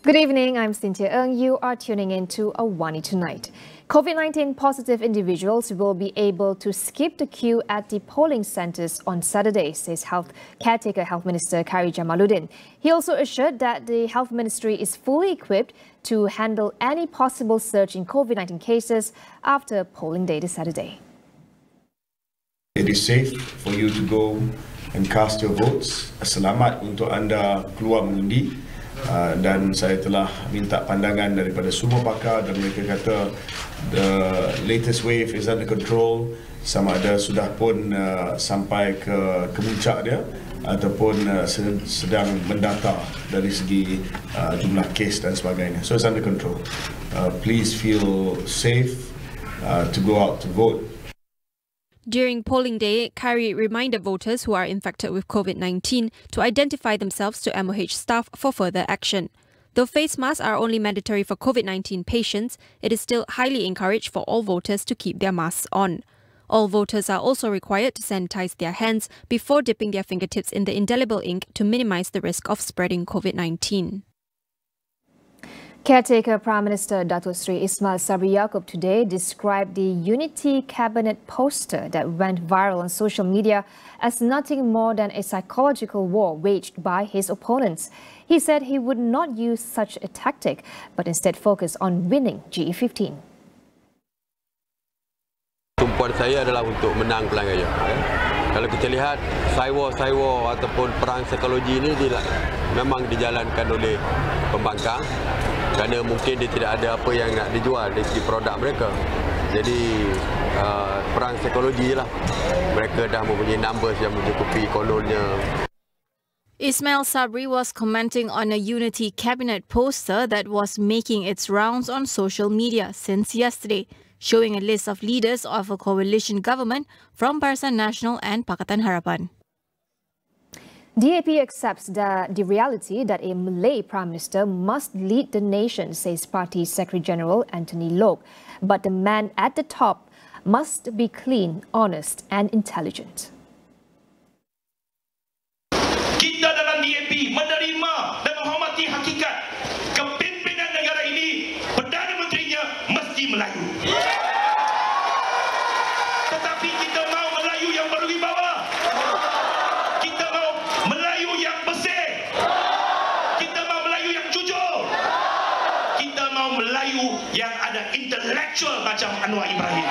Good evening, I'm Cynthia Ng. You are tuning in to AWANI Tonight. COVID-19 positive individuals will be able to skip the queue at the polling centres on Saturday, says Caretaker Health Minister Khairy Jamaluddin. He also assured that the Health Ministry is fully equipped to handle any possible surge in COVID-19 cases after polling day this Saturday. It is safe for you to go and cast your votes. Selamat untuk anda keluar mengundi. Dan saya telah minta pandangan daripada semua pakar dan mereka kata the latest wave is under control, sama ada sudah pun sampai ke kemuncak dia ataupun sedang mendata dari segi jumlah kes dan sebagainya. So it's under control. Please feel safe to go out to vote. During polling day, Khairy reminded voters who are infected with COVID-19 to identify themselves to MOH staff for further action. Though face masks are only mandatory for COVID-19 patients, it is still highly encouraged for all voters to keep their masks on. All voters are also required to sanitize their hands before dipping their fingertips in the indelible ink to minimize the risk of spreading COVID-19. Caretaker Prime Minister Datuk Sri Ismail Sabri Yaakob today described the Unity Cabinet poster that went viral on social media as nothing more than a psychological war waged by his opponents. He said he would not use such a tactic, but instead focus on winning GE15. Tumpuan saya adalah untuk menang pilihan raya. Kalau kita lihat cyber ataupun perang psikologi ini memang dijalankan oleh pembangkang kerana mungkin dia tidak ada apa yang nak dijual dari segi produk mereka. Jadi perang psikologi lah. Mereka dah mempunyai numbers yang mencukupi kononnya. Ismail Sabri was commenting on a Unity Cabinet poster that was making its rounds on social media since yesterday, showing a list of leaders of a coalition government from Barisan Nasional and Pakatan Harapan. DAP accepts the reality that a Malay Prime Minister must lead the nation, says Party Secretary General Anthony Loke. But the man at the top must be clean, honest and intelligent. Kita dalam DAP menerima dan menghormati hakikat kepimpinan negara ini, Perdana Menterinya mesti Melayu. Tetapi kita mau Melayu yang berwibawa. Kita mau Melayu yang bersih. Kita mau Melayu yang jujur. Kita mau Melayu yang ada intellectual macam Anwar Ibrahim.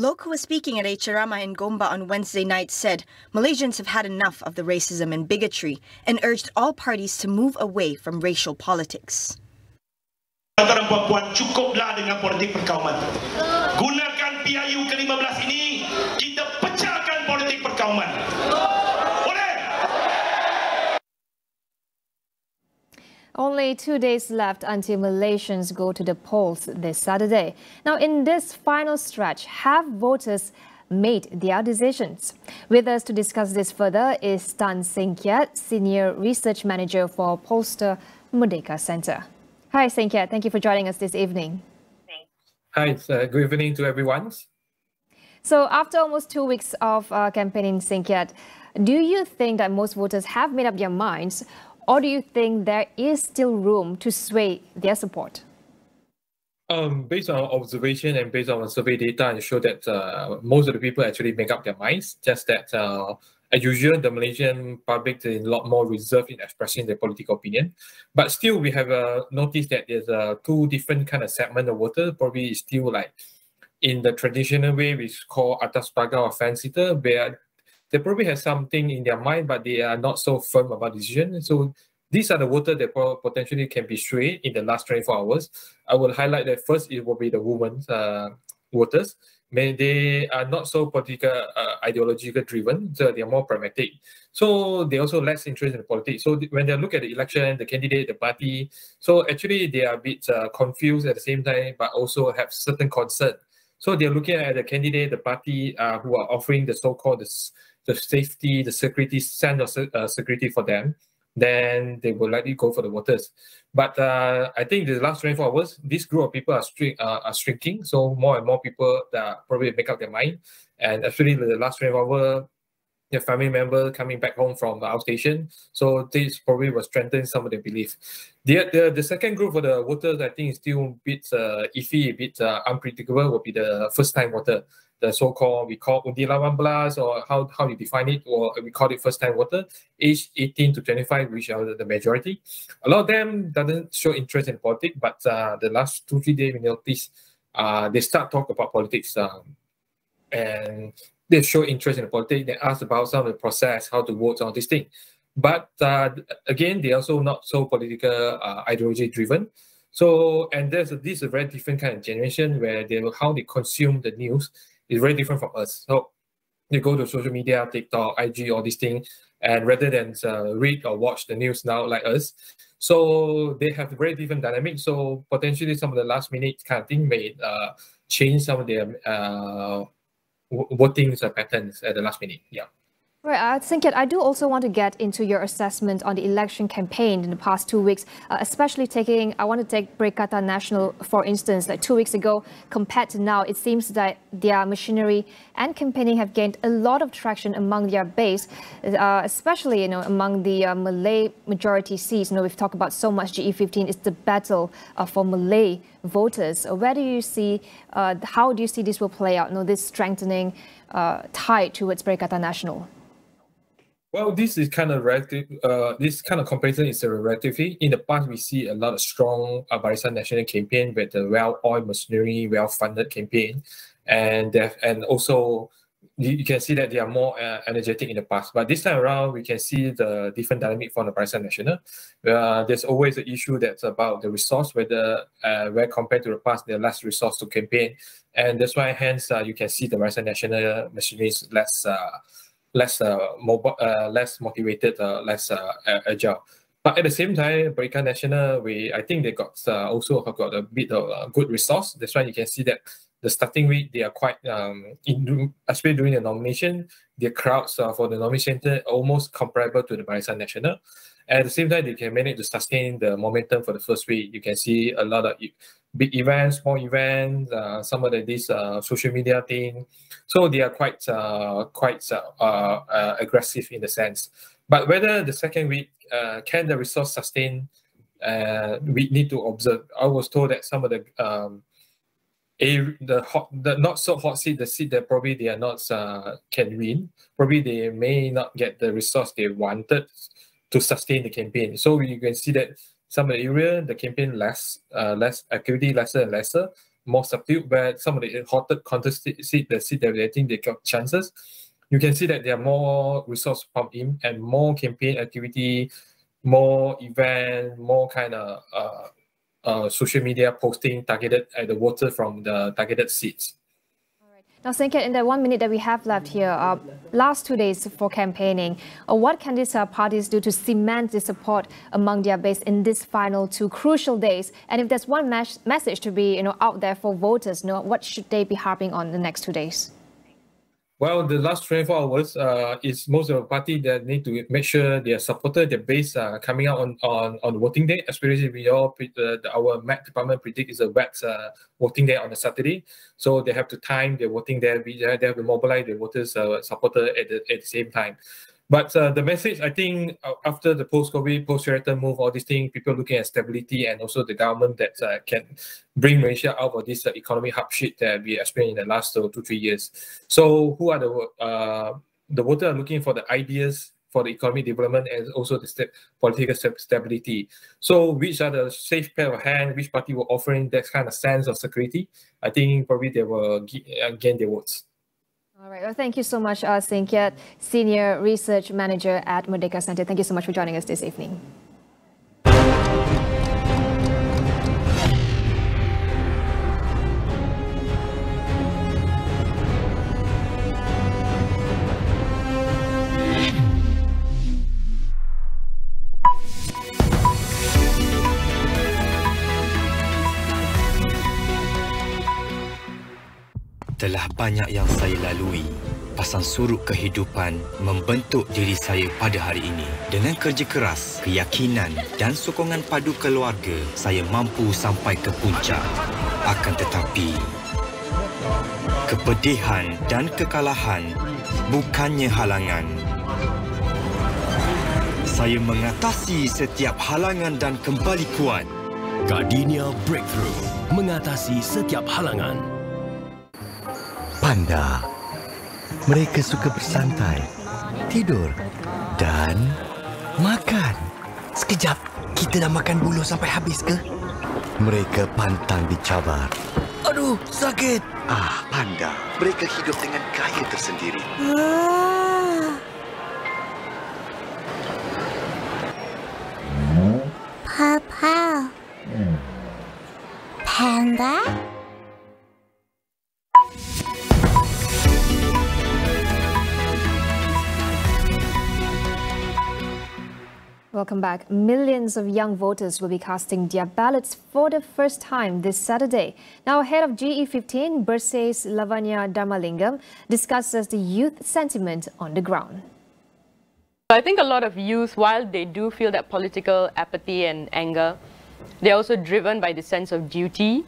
Loke, who was speaking at a ceramah in Gombak on Wednesday night, said Malaysians have had enough of the racism and bigotry and urged all parties to move away from racial politics. Tuan-tuan dan puan-puan, cukuplah dengan politik perkauman. Gunakan PIU ke-15 ini, kita pecahkan politik perkauman. Only 2 days left until Malaysians go to the polls this Saturday. Now, in this final stretch, have voters made their decisions? With us to discuss this further is Tan Seng Kiat, Senior Research Manager for Pollster Merdeka Centre. Hi, Seng Kiat. Thank you for joining us this evening. Hi, good evening to everyone. So, after almost 2 weeks of campaigning, Seng Kiat, do you think that most voters have made up their minds, or do you think there is still room to sway their support? Based on our observation and based on our survey data, it shows that most of the people actually make up their minds. Just that, as usual, the Malaysian public is a lot more reserved in expressing their political opinion. But still, we have noticed that there's two different kind of segment of voters. Probably still like in the traditional way, we call atas pagar or fence-sitter, where they probably have something in their mind, but they are not so firm about decision. So these are the voters that potentially can be swayed in the last 24 hours. I will highlight that first, it will be the women's voters. They are not so political, ideological driven, so they are more pragmatic. So they also less interested in politics. So when they look at the election, the candidate, the party, so actually they are a bit confused at the same time, but also have certain concern. So they're looking at the candidate, the party who are offering the so-called the safety, the security, sense of security for them, then they will likely go for the voters. But I think the last 24 hours, this group of people are shrinking. So more and more people that probably make up their mind. And actually the last 24 hours, their family member coming back home from the outstation. So this probably will strengthen some of their belief. The second group for the voters, I think, is still a bit iffy, a bit unpredictable, will be the first-time voter. The so-called, we call Undi Lawan Belas, or how you define it, or we call it first-time voter, aged 18 to 25, which are the majority. A lot of them doesn't show interest in politics, but the last 2-3 days we notice they start talk about politics, and they show interest in the politics. They ask about some of the process, how to vote on this thing. But again, they're also not so political ideology driven. So, and this is a very different kind of generation where how they consume the news is very different from us. So they go to social media, TikTok, IG, all these things, and rather than read or watch the news now like us, so they have a very different dynamic. So potentially some of the last minute kind of thing may change some of their voting patterns at the last minute. Yeah. Right, Sinket, I do also want to get into your assessment on the election campaign in the past 2 weeks, especially I want to take Perikatan Nasional, for instance, like 2 weeks ago compared to now. It seems that their machinery and campaigning have gained a lot of traction among their base, especially, among the Malay majority seats. We've talked about so much GE15 is the battle for Malay voters. Where do you see, how do you see this will play out, this strengthening tide towards Perikatan Nasional? Well, this is kind of relative. This kind of comparison is relatively. In the past, we see a lot of strong Barisan Nasional campaign with a well-oiled machinery, well-funded campaign, and also you can see that they are more energetic in the past. But this time around, we can see the different dynamic from the Barisan Nasional. There's always an issue that's about the resource, where compared to the past, there's less resource to campaign, and that's why hence you can see the Barisan Nasional machinery is less mobile, less motivated, less agile. But at the same time, Perikatan Nasional, I think they also have got a bit of good resource. That's why you can see that the starting week, they are quite, especially during the nomination, the crowds for the nomination center almost comparable to the Barisan Nasional. At the same time, they can manage to sustain the momentum for the first week. You can see a lot of big events, small events, some of this social media thing. So they are quite aggressive in the sense. But whether the second week can the resource sustain, we need to observe. I was told that some of the not so hot seat, the seat that probably they are not can win. Probably they may not get the resource they wanted to sustain the campaign. So you can see that some of the area, the campaign less activity, lesser and lesser, more subdued, but some of the hotter contest seat, the seat that I think they got chances, you can see that there are more resource pumped in and more campaign activity, more event, more kind of social media posting targeted at the voter from the targeted seats. Now, Sinket, in the 1 minute that we have left here, last 2 days for campaigning, what can these parties do to cement the support among their base in these final 2 crucial days? And if there's one message to be out there for voters, what should they be harping on the next 2 days? Well, the last 24 hours is most of the party that need to make sure their supporter, their base coming out on voting day. Especially we all our MAC department predict is a wet voting day on a Saturday, so they have to time their voting there. They have to mobilize the voters supporter at the same time. But the message, I think, after the post-COVID, post-Sheraton move, all these things, people looking at stability and also the government that can bring Malaysia out of this economic hardship that we experienced in the last 2-3 years. So who are the voters are looking for the ideas for the economic development and also the political stability. So which are the safe pair of hands, which party were offering that kind of sense of security? I think probably they will gain their votes. All right. Well, thank you so much, Sinket, Senior Research Manager at Merdeka Center. Thank you so much for joining us this evening. Telah banyak yang saya lalui. Pasang surut kehidupan membentuk diri saya pada hari ini. Dengan kerja keras, keyakinan dan sokongan padu keluarga, saya mampu sampai ke puncak. Akan tetapi, Kepedihan dan kekalahan bukannya halangan. Saya mengatasi setiap halangan dan kembali kuat. Gardenia Breakthrough, mengatasi setiap halangan. Panda. Mereka suka bersantai, tidur dan makan. Sekejap, kita dah makan buluh sampai habis ke? Mereka pantang dicabar. Aduh, sakit. Panda. Mereka hidup dengan gaya tersendiri. Papa. Panda? Welcome back. Millions of young voters will be casting their ballots for the first time this Saturday. Now, head of GE15, Bersai's Lavanya Dharmalingam, discusses the youth sentiment on the ground. I think a lot of youth, while they do feel that political apathy and anger, they're also driven by the sense of duty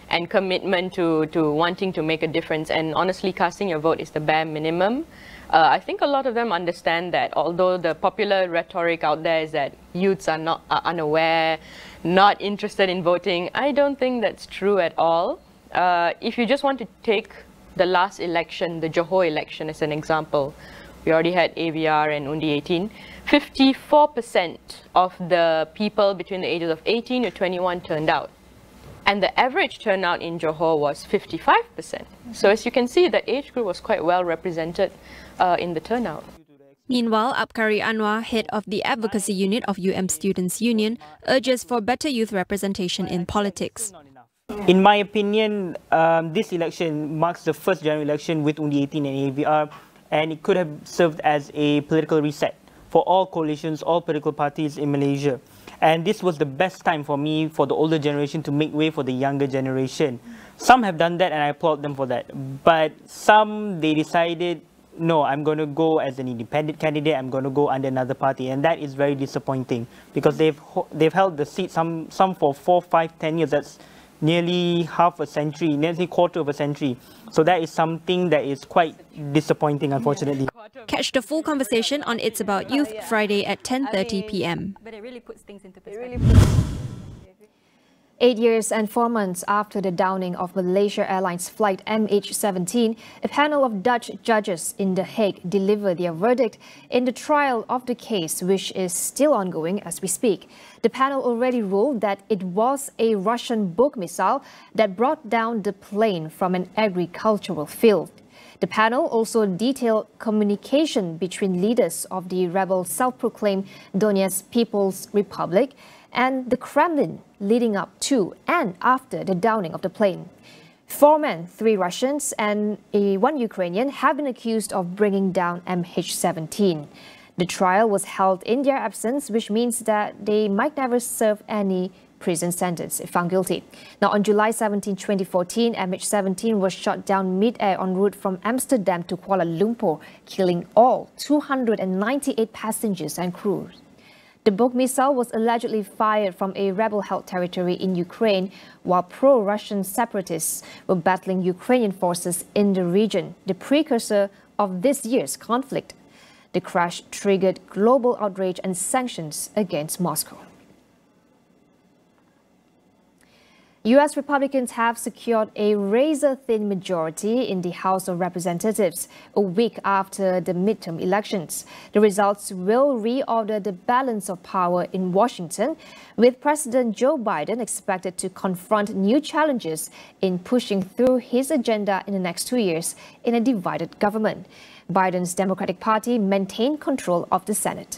and commitment to wanting to make a difference. And honestly, casting your vote is the bare minimum. I think a lot of them understand that, although the popular rhetoric out there is that youths are unaware, not interested in voting. I don't think that's true at all. If you just want to take the last election, the Johor election as an example, we already had AVR and Undi 18. 54% of the people between the ages of 18 to 21 turned out. And the average turnout in Johor was 55%. So as you can see, the age group was quite well represented in the turnout. Meanwhile, Abkari Anwar, head of the advocacy unit of Students' Union, urges for better youth representation in politics. In my opinion, this election marks the first general election with Undi 18 and AVR, and it could have served as a political reset for all coalitions, all political parties in Malaysia. And this was the best time for me, for the older generation, to make way for the younger generation. Some have done that, and I applaud them for that. But some, they decided, no, I'm going to go as an independent candidate, I'm going to go under another party. And that is very disappointing, because they've held the seat, some for 4, 5, 10 years. That's nearly half a century, nearly quarter of a century. So that is something that is quite disappointing, unfortunately. Catch the full conversation on It's About Youth Friday at 10:30 p.m. But it really puts things into perspective. 8 years and 4 months after the downing of Malaysia Airlines flight MH17, a panel of Dutch judges in The Hague delivered their verdict in the trial of the case, which is still ongoing as we speak. The panel already ruled that it was a Russian book missile that brought down the plane from an agricultural field. The panel also detailed communication between leaders of the rebel self-proclaimed Donetsk People's Republic and the Kremlin leading up to and after the downing of the plane. 4 men, 3 Russians and 1 Ukrainian have been accused of bringing down MH17. The trial was held in their absence, which means that they might never serve any prison sentence if found guilty. Now, on July 17, 2014, MH17 was shot down mid-air en route from Amsterdam to Kuala Lumpur, killing all 298 passengers and crew. The book missile was allegedly fired from a rebel-held territory in Ukraine, while pro-Russian separatists were battling Ukrainian forces in the region, the precursor of this year's conflict. The crash triggered global outrage and sanctions against Moscow. U.S. Republicans have secured a razor-thin majority in the House of Representatives a week after the midterm elections. The results will reorder the balance of power in Washington, with President Joe Biden expected to confront new challenges in pushing through his agenda in the next 2 years in a divided government. Biden's Democratic Party maintained control of the Senate.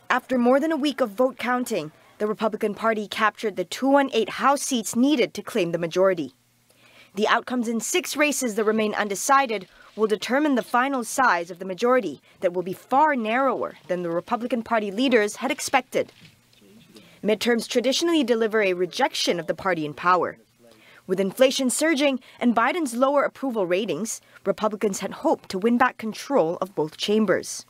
After more than a week of vote counting, the Republican Party captured the 218 House seats needed to claim the majority. The outcomes in 6 races that remain undecided will determine the final size of the majority that will be far narrower than the Republican Party leaders had expected. Midterms traditionally deliver a rejection of the party in power. With inflation surging and Biden's lower approval ratings, Republicans had hoped to win back control of both chambers.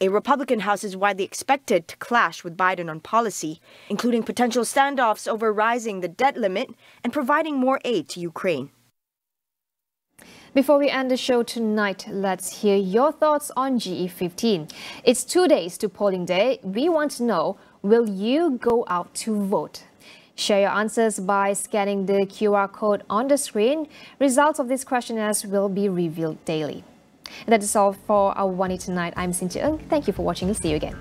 A Republican House is widely expected to clash with Biden on policy, including potential standoffs over rising the debt limit and providing more aid to Ukraine. Before we end the show tonight, let's hear your thoughts on GE15. It's 2 days to polling day. We want to know, will you go out to vote? Share your answers by scanning the QR code on the screen. Results of these questionnaires will be revealed daily. And that is all for AWANI Tonight. I'm Cynthia Ng. Thank you for watching and see you again.